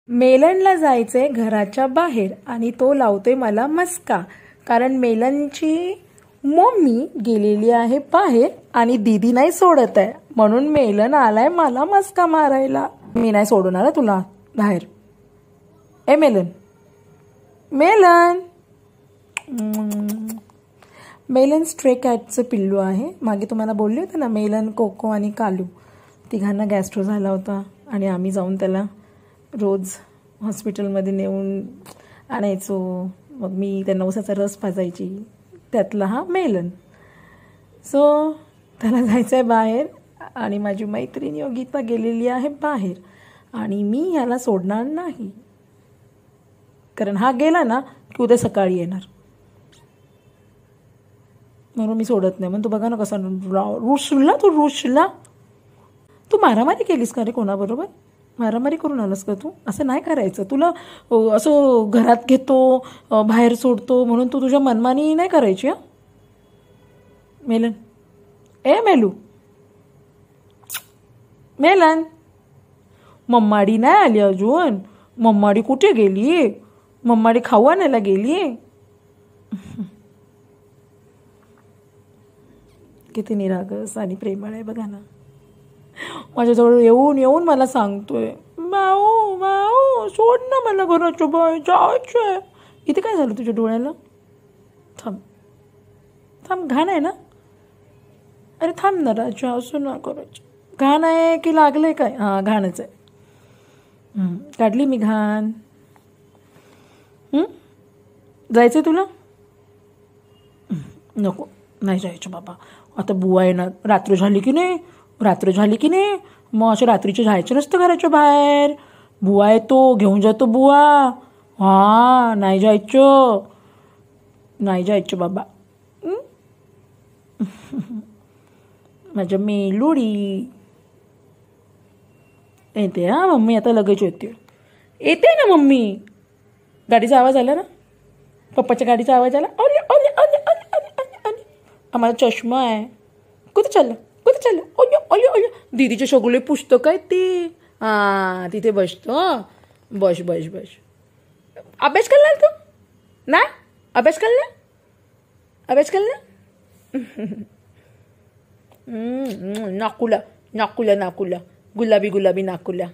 मेलनला जायचंय घराच्या बाहेर आणि तो लावतोय मला मस्का, कारण मेलनची मम्मी गेलेली आहे बाहेर आणि दीदी नाही सोडत आहे, म्हणून मेलन आलाय मला मस्का मारायला. मी नाही सोडणार तुला बाहेर. ए मेलन, मेलन. मेलन स्ट्रे कॅटचं पिल्लू आहे. मागे तुम्हाला बोलले होते ना, मेलन, कोको आणि कालू तिघांना गॅस्ट्रो झाला होता आणि आम्ही जाऊन त्याला रोज हॉस्पिटलमध्ये नेऊन आणायचो. मग मी त्यांना उसाचा रस पाजायची, त्यातला हा मेलन. सो त्याला जायचं आहे बाहेर आणि माझी मैत्रीण योगिता गेलेली आहे बाहेर आणि मी ह्याला सोडणार नाही, कारण हा गेला ना की उद्या सकाळी येणार, म्हणून मी सोडत नाही. म्हणून तू बघा ना कसा रुसला. तू मारामारी केलीस का रे कोणाबरोबर? मारामारी करून आलास का तू? असं नाही करायचं. तुला असं घरात घेतो बाहेर सोडतो म्हणून तू तुझ्या मनमानी नाही करायची. हा मेलन, ए मेलू, मेलन. मम्माडी नाही आली अजून. मम्माडी कुठे गेली? मम्माडी खाऊ आणायला गेली. किती निरागस आणि प्रेमळ आहे बघा ना. माझ्याजवळ येऊन येऊन मला सांगतोय, माऊ माऊ सोड ना मला घराच्या बाहेर जायचंय. इथे काय झालं तुझ्या डोळ्याला? थांब थांब, घाण आहे ना? अरे थांब ना राजा, असं ना करायचं. घाण आहे की लागलंय काय? हां घाणच आहे. काढली मी घाण. जायचंय तुला? नको, नाही जायचं बाबा. आता बुवा येणार. रात्र झाली की नाही? मग असं रात्रीचे जायचं नसतं घराच्या बाहेर. बुवा येतो, घेऊन जातो बुवा. हां नाही जायचं बाबा. माझ्या मेलुडी येते. हा मम्मी आता लगेच येते ना मम्मी. गाडीचा आवाज आला ना, पप्पाच्या गाडीचा आवाज आला. ओले ओले ओले ओले ओले ओले. आम्हाला चष्मा आहे. कुठे चाललं? ओले ओले ओले. दीदीचे सगळे पुस्तक आहेत ते. हां तिथे बसतो. बस. अभ्यास करणार तू? नाही अभ्यास करणार? नाकुला गुलाबी नाकुला.